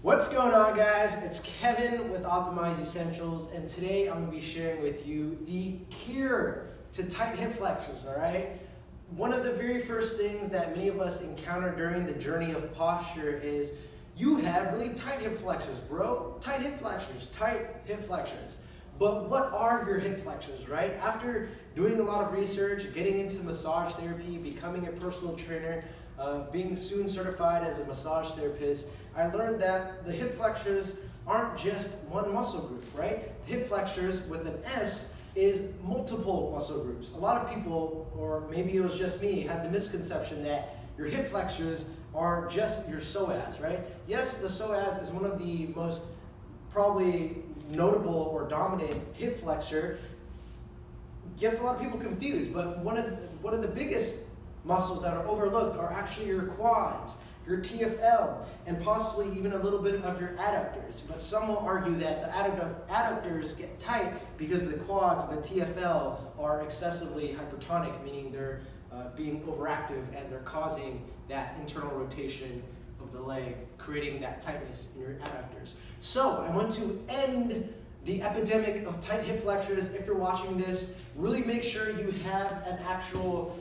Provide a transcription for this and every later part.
What's going on, guys? It's Kevin with Optimize Essentials, and today I'm going to be sharing with you the cure to tight hip flexors, all right? One of the very first things that many of us encounter during the journey of posture is you have really tight hip flexors, bro. Tight hip flexors, tight hip flexors. But what are your hip flexors, right? After doing a lot of research, getting into massage therapy, becoming a personal trainer, being soon certified as a massage therapist, I learned that the hip flexors aren't just one muscle group, right? The hip flexors with an S is multiple muscle groups. A lot of people, or maybe it was just me, had the misconception that your hip flexors are just your psoas, right? Yes, the psoas is one of the most probably notable or dominant hip flexor. Gets a lot of people confused, but one of the biggest muscles that are overlooked are actually your quads, your TFL, and possibly even a little bit of your adductors. But some will argue that the adductors get tight because the quads and the TFL are excessively hypertonic, meaning they're being overactive and they're causing that internal rotation of the leg, creating that tightness in your adductors. So I want to end the epidemic of tight hip flexors. If you're watching this, really make sure you have an actual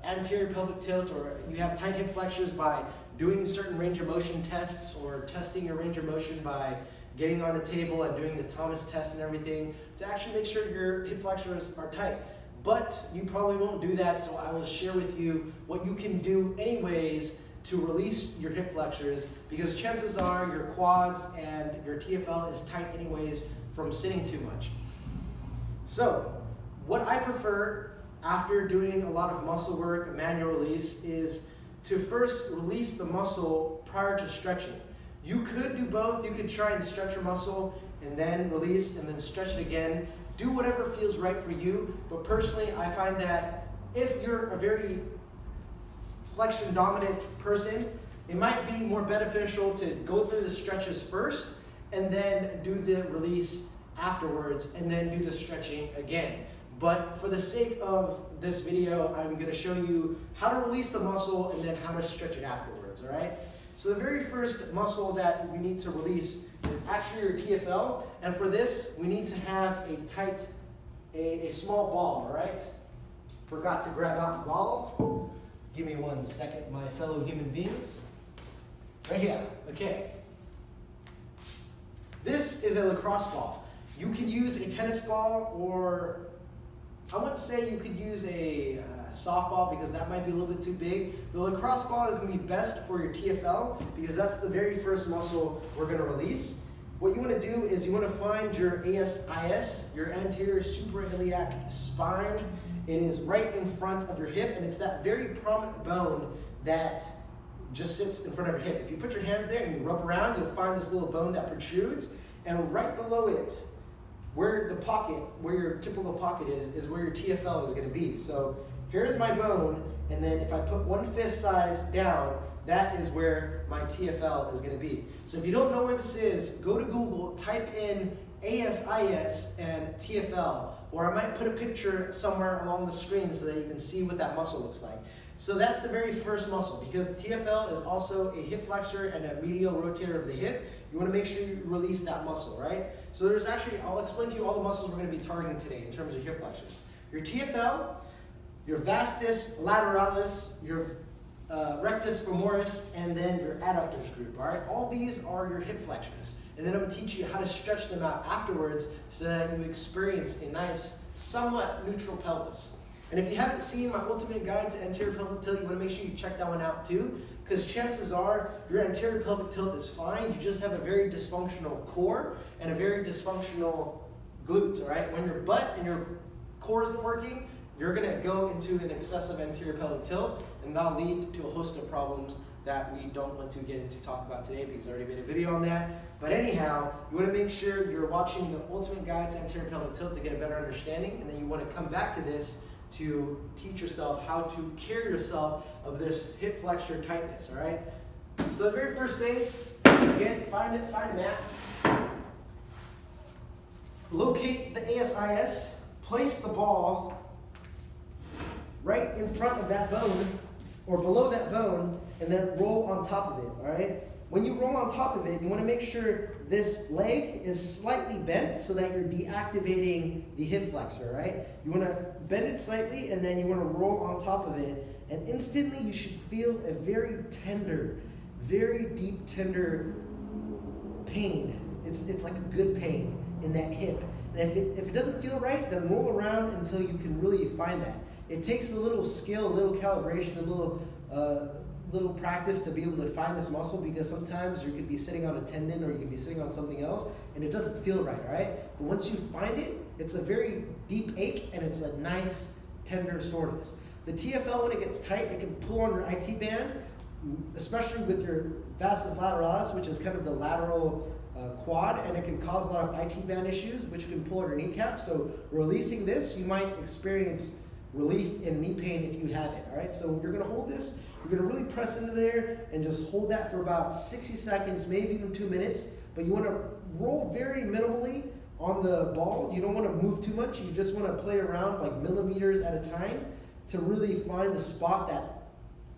anterior pelvic tilt, or you have tight hip flexors by doing certain range of motion tests, or testing your range of motion by getting on the table and doing the Thomas test and everything to actually make sure your hip flexors are tight. But you probably won't do that, so I will share with you what you can do anyways to release your hip flexors, because chances are your quads and your TFL is tight anyways from sitting too much. So what I prefer after doing a lot of muscle work, a manual release, is to first release the muscle prior to stretching. You could do both. You could try and stretch your muscle and then release and then stretch it again. Do whatever feels right for you. But personally, I find that if you're a very flexion dominant person, it might be more beneficial to go through the stretches first and then do the release afterwards and then do the stretching again. But for the sake of this video, I'm going to show you how to release the muscle and then how to stretch it afterwards, all right? So the very first muscle that we need to release is actually your TFL, and for this, we need to have a small ball, all right? Forgot to grab out the ball. Give me 1 second, my fellow human beings. Right here, okay. This is a lacrosse ball. You could use a tennis ball, or I wouldn't say you could use a softball because that might be a little bit too big. The lacrosse ball is going to be best for your TFL because that's the very first muscle we're going to release. What you want to do is you want to find your ASIS, your anterior suprailiac spine. It is right in front of your hip, and it's that very prominent bone that just sits in front of your hip. If you put your hands there and you rub around, you'll find this little bone that protrudes, and right below it, where the pocket, where your typical pocket is where your TFL is going to be. So here's my bone, and then if I put 1/5 size down, that is where my TFL is going to be. So if you don't know where this is, go to Google, type in ASIS and TFL, or I might put a picture somewhere along the screen so that you can see what that muscle looks like. So that's the very first muscle, because the TFL is also a hip flexor and a medial rotator of the hip. You want to make sure you release that muscle, right? So there's actually, I'll explain to you all the muscles we're going to be targeting today in terms of hip flexors. Your TFL, your vastus lateralis, your rectus femoris, and then your adductors group, all right? All these are your hip flexors. And then I'm going to teach you how to stretch them out afterwards so that you experience a nice, somewhat neutral pelvis. And if you haven't seen my ultimate guide to anterior pelvic tilt, you want to make sure you check that one out too, because chances are your anterior pelvic tilt is fine. You just have a very dysfunctional core and a very dysfunctional glutes, all right? When your butt and your core isn't working, you're going to go into an excessive anterior pelvic tilt, and that'll lead to a host of problems that we don't want to get into talk about today because I already made a video on that. But anyhow, you want to make sure you're watching the ultimate guide to anterior pelvic tilt to get a better understanding, and then you want to come back to this to teach yourself how to cure yourself of this hip flexor tightness, all right? So the very first thing, again, find a mat, locate the ASIS, place the ball right in front of that bone or below that bone, and then roll on top of it, all right? When you roll on top of it, you want to make sure this leg is slightly bent so that you're deactivating the hip flexor, right? You want to bend it slightly, and then you want to roll on top of it, and instantly you should feel a very tender, very deep, tender pain. It's like a good pain in that hip. And if it doesn't feel right, then roll around until you can really find that. It takes a little skill, a little calibration, a little practice to be able to find this muscle, because sometimes you could be sitting on a tendon or you could be sitting on something else and it doesn't feel right, all right? But once you find it, it's a very deep ache and it's a nice, tender soreness. The TFL, when it gets tight, it can pull on your IT band, especially with your vastus lateralis, which is kind of the lateral quad, and it can cause a lot of IT band issues, which can pull on your kneecap. So releasing this, you might experience relief in knee pain if you have it, all right? So you're gonna hold this, you're gonna really press into there and just hold that for about 60 seconds, maybe even 2 minutes, but you wanna roll very minimally on the ball. You don't wanna move too much, you just wanna play around like millimeters at a time to really find the spot that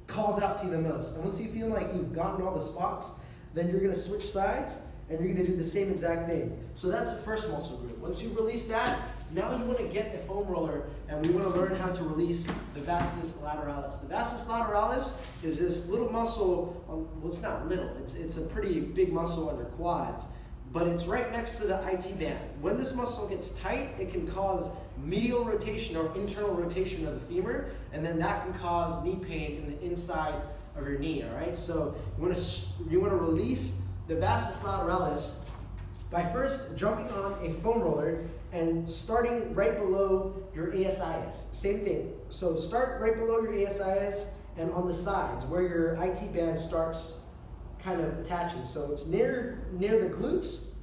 calls out to you the most. And once you feel like you've gotten all the spots, then you're gonna switch sides and you're gonna do the same exact thing. So that's the first muscle group. Once you release that, now you wanna get a foam roller and we wanna learn how to release the vastus lateralis. The vastus lateralis is this little muscle, well, it's not little, it's a pretty big muscle on your quads, but it's right next to the IT band. When this muscle gets tight, it can cause medial rotation or internal rotation of the femur, and then that can cause knee pain in the inside of your knee, all right? So you wanna release the vastus lateralis by first jumping on a foam roller and starting right below your ASIS. Same thing. So start right below your ASIS and on the sides where your IT band starts kind of attaching. So it's near the glutes,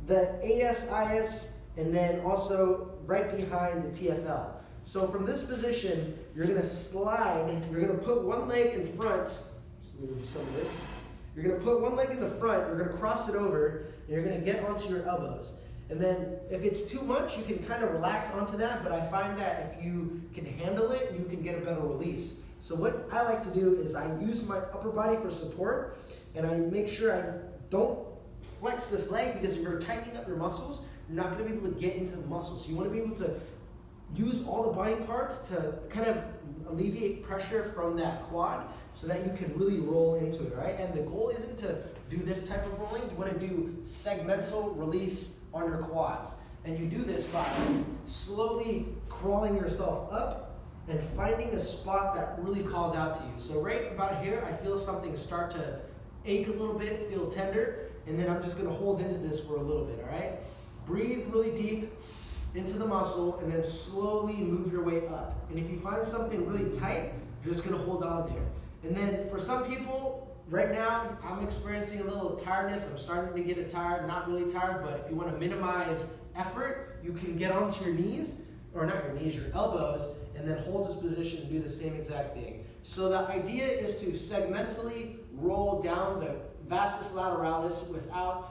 the ASIS, and then also right behind the TFL. So from this position, you're gonna slide, you're gonna put one leg in front. Let's move some of this. You're gonna put one leg in the front, you're gonna cross it over, and you're gonna get onto your elbows. And then if it's too much, you can kind of relax onto that, but I find that if you can handle it, you can get a better release. So what I like to do is I use my upper body for support, and I make sure I don't flex this leg, because if you're tightening up your muscles, you're not gonna be able to get into the muscles. So you wanna be able to use all the body parts to kind of alleviate pressure from that quad so that you can really roll into it, right? And the goal isn't to do this type of rolling. You wanna do segmental release on your quads. And you do this by slowly crawling yourself up and finding a spot that really calls out to you. So right about here, I feel something start to ache a little bit, feel tender, and then I'm just gonna hold into this for a little bit, all right? Breathe really deep into the muscle and then slowly move your way up. And if you find something really tight, you're just gonna hold on there. And then for some people, right now, I'm experiencing a little tiredness. I'm starting to get tired, not really tired, but if you wanna minimize effort, you can get onto your knees, or not your knees, your elbows, and then hold this position and do the same exact thing. So the idea is to segmentally roll down the vastus lateralis without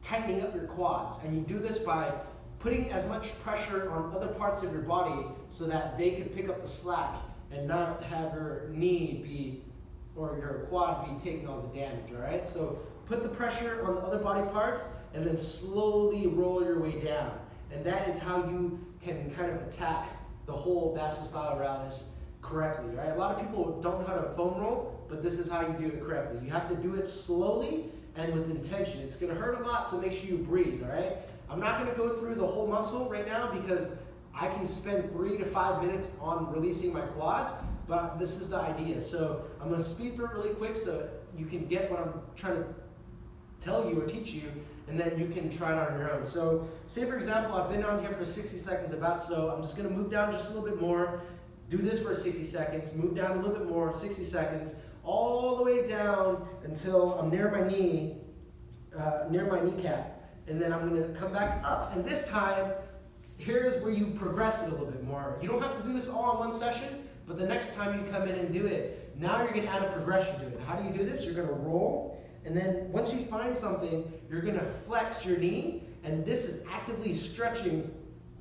tightening up your quads. And you do this by putting as much pressure on other parts of your body so that they can pick up the slack and not have your knee be, or your quad be taking all the damage, all right? So put the pressure on the other body parts and then slowly roll your way down. And that is how you can kind of attack the whole vastus lateralis correctly, right? A lot of people don't know how to foam roll, but this is how you do it correctly. You have to do it slowly and with intention. It's gonna hurt a lot, so make sure you breathe, all right? I'm not gonna go through the whole muscle right now because I can spend 3 to 5 minutes on releasing my quads, but this is the idea. So I'm gonna speed through it really quick so you can get what I'm trying to tell you or teach you, and then you can try it on your own. So say for example, I've been on here for 60 seconds about, so I'm just gonna move down just a little bit more, do this for 60 seconds, move down a little bit more, 60 seconds, all the way down until I'm near my knee, near my kneecap. And then I'm gonna come back up. And this time, here's where you progress it a little bit more. You don't have to do this all in one session, but the next time you come in and do it, now you're gonna add a progression to it. How do you do this? You're gonna roll, and then once you find something, you're gonna flex your knee, and this is actively stretching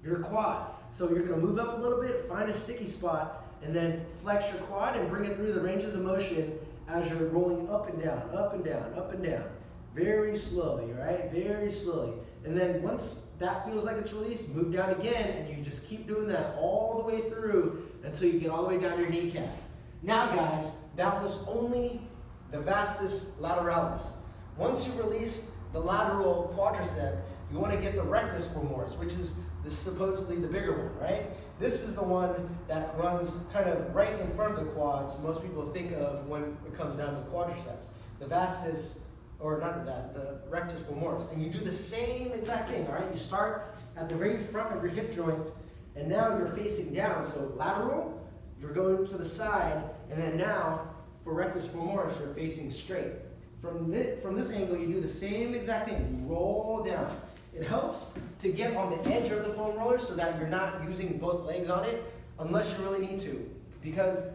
your quad. So you're gonna move up a little bit, find a sticky spot, and then flex your quad and bring it through the ranges of motion as you're rolling up and down, up and down, up and down. Very slowly, all right? Very slowly. And then once that feels like it's released, move down again, and you just keep doing that all the way through until you get all the way down your kneecap. Now guys, that was only the vastus lateralis. Once you release the lateral quadricep, you want to get the rectus femoris, which is supposedly the bigger one, right? This is the one that runs kind of right in front of the quads. Most people think of when it comes down to the quadriceps. The vastus, or not the vastus, the rectus femoris. And you do the same exact thing, all right? You start at the very front of your hip joint, and now you're facing down. So lateral, you're going to the side, and then now for rectus femoris, you're facing straight. From this angle, you do the same exact thing. You roll down. It helps to get on the edge of the foam roller so that you're not using both legs on it unless you really need to. Because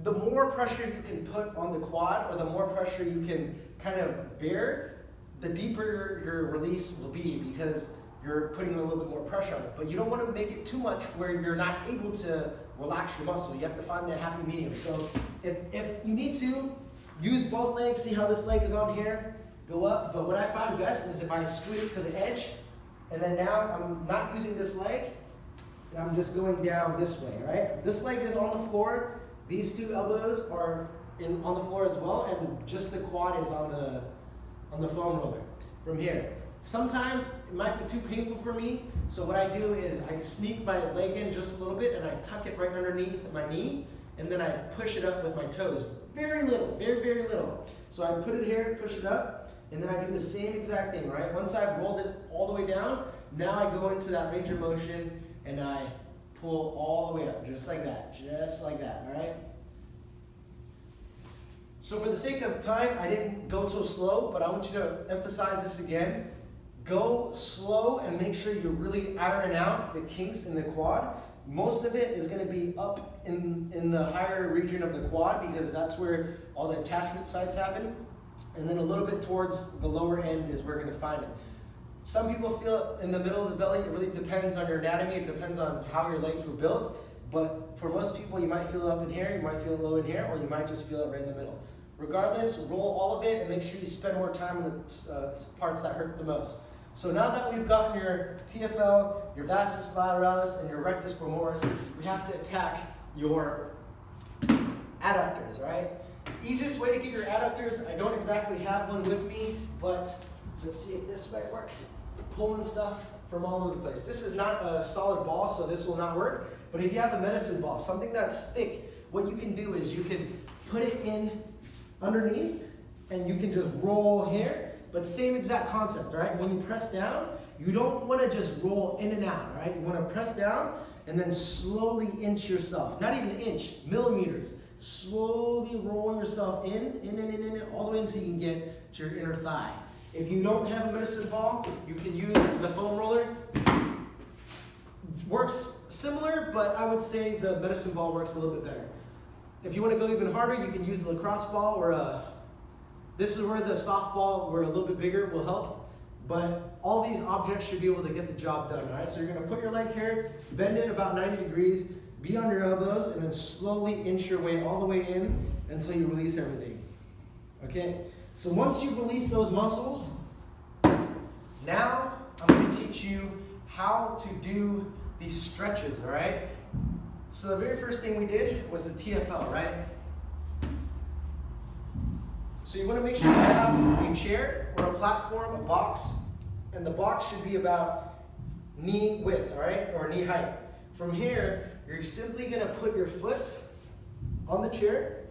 the more pressure you can put on the quad, or the more pressure you can kind of bear, the deeper your release will be, because you're putting a little bit more pressure on it. But you don't want to make it too much where you're not able to relax your muscle. You have to find that happy medium. So if you need to, use both legs. See how this leg is on here? Go up. But what I find best is if I squeeze it to the edge, and then now I'm not using this leg, and I'm just going down this way, right? This leg is on the floor. These two elbows are on the floor as well, and just the quad is on the foam roller from here. Sometimes it might be too painful for me, so what I do is I sneak my leg in just a little bit, and I tuck it right underneath my knee, and then I push it up with my toes. Very little, very, very little. So I put it here, push it up, and then I do the same exact thing, right? Once I've rolled it all the way down, now I go into that range of motion, and I pull all the way up, just like that, all right? So for the sake of time, I didn't go so slow, but I want you to emphasize this again. Go slow and make sure you really iron out the kinks in the quad. Most of it is going to be up in the higher region of the quad, because that's where all the attachment sites happen. And then a little bit towards the lower end is where we're going to find it. Some people feel it in the middle of the belly. It really depends on your anatomy. It depends on how your legs were built. But for most people, you might feel it up in here, you might feel it low in here, or you might just feel it right in the middle. Regardless, roll all of it and make sure you spend more time on the parts that hurt the most. So now that we've gotten your TFL, your vastus lateralis, and your rectus femoris, we have to attack your adductors, all right? Easiest way to get your adductors, I don't exactly have one with me, but let's see if this might work. Pulling stuff from all over the place. This is not a solid ball, so this will not work, but if you have a medicine ball, something that's thick, what you can do is you can put it in underneath, and you can just roll here, but same exact concept, right? When you press down, you don't want to just roll in and out, right? You want to press down and then slowly inch yourself, not even inch, millimeters. Slowly roll yourself in, all the way until you can get to your inner thigh. If you don't have a medicine ball, you can use the foam roller. Works similar, but I would say the medicine ball works a little bit better. If you want to go even harder, you can use the lacrosse ball, or this is where the softball, where a little bit bigger, will help. But all these objects should be able to get the job done, all right? So you're going to put your leg here, bend it about 90 degrees, be on your elbows, and then slowly inch your way all the way in until you release everything. Okay? So once you release those muscles, now I'm going to teach you how to do these stretches, all right? So the very first thing we did was the TFL, right? So you want to make sure you have a chair or a platform, a box, and the box should be about knee width, all right, or knee height. From here, you're simply going to put your foot on the chair,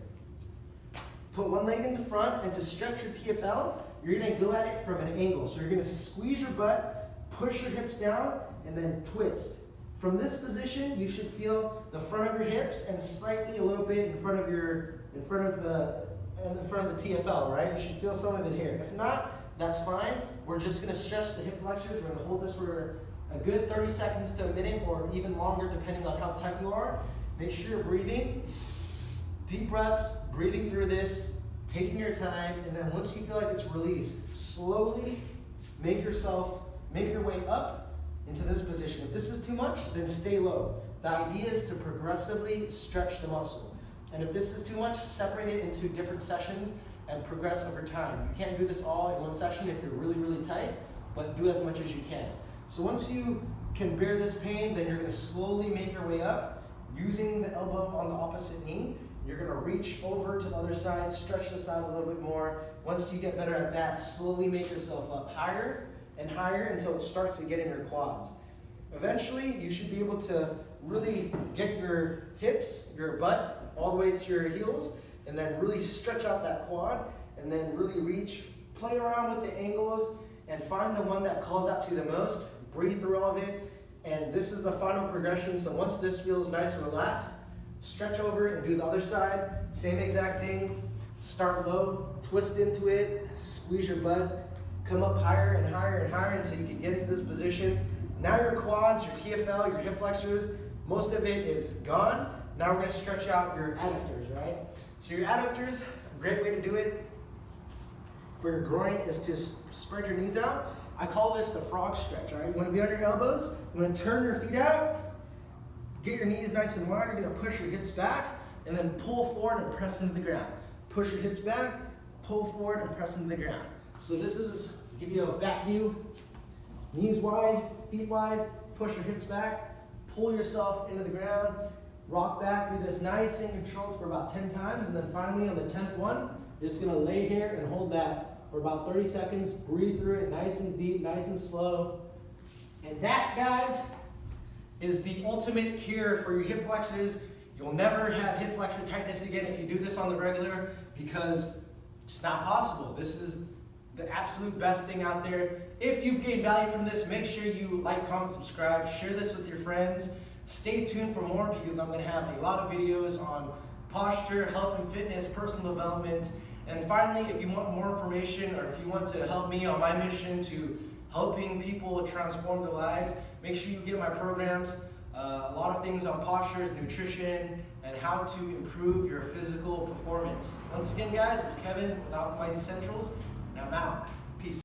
put one leg in the front, and to stretch your TFL, you're going to go at it from an angle. So you're going to squeeze your butt, push your hips down, and then twist. From this position, you should feel the front of your hips and slightly a little bit in front of the TFL, right? You should feel some of it here. If not, that's fine. We're just going to stretch the hip flexors. We're going to hold this for a good 30 seconds to a minute, or even longer depending on how tight you are. Make sure you're breathing. Deep breaths, breathing through this, taking your time, and then once you feel like it's released, slowly make your way up into this position. If this is too much, then stay low. The idea is to progressively stretch the muscle. And if this is too much, separate it into different sessions and progress over time. You can't do this all in one session if you're really, really tight, but do as much as you can. So once you can bear this pain, then you're gonna slowly make your way up using the elbow on the opposite knee. You're gonna reach over to the other side, stretch this out a little bit more. Once you get better at that, slowly make yourself up higher and higher until it starts to get in your quads. Eventually, you should be able to really get your hips, your butt, all the way to your heels, and then really stretch out that quad, and then really reach, play around with the angles, and find the one that calls out to you the most. Breathe through all of it, and this is the final progression. So once this feels nice and relaxed, stretch over and do the other side. Same exact thing. Start low, twist into it, squeeze your butt, come up higher and higher and higher until you can get into this position. Now your quads, your TFL, your hip flexors, most of it is gone. Now we're going to stretch out your adductors, right? So your adductors, a great way to do it for your groin is to spread your knees out. I call this the frog stretch, all right? You want to be on your elbows, you want to turn your feet out, get your knees nice and wide, you're going to push your hips back, and then pull forward and press into the ground. Push your hips back, pull forward and press into the ground. So this is, give you a back view, knees wide, feet wide, push your hips back, pull yourself into the ground, rock back, do this nice and controlled for about 10 times, and then finally on the 10th one, you're just gonna lay here and hold that for about 30 seconds, breathe through it nice and deep, nice and slow. And that, guys, is the ultimate cure for your hip flexors. You'll never have hip flexor tightness again if you do this on the regular, because it's not possible. This is the absolute best thing out there. If you've gained value from this, make sure you like, comment, subscribe, share this with your friends. Stay tuned for more, because I'm going to have a lot of videos on posture, health and fitness, personal development. And finally, if you want more information, or if you want to help me on my mission to helping people transform their lives, make sure you get my programs. A lot of things on postures, nutrition, and how to improve your physical performance. Once again, guys, it's Kevin with Optimize Essentials, and I'm out.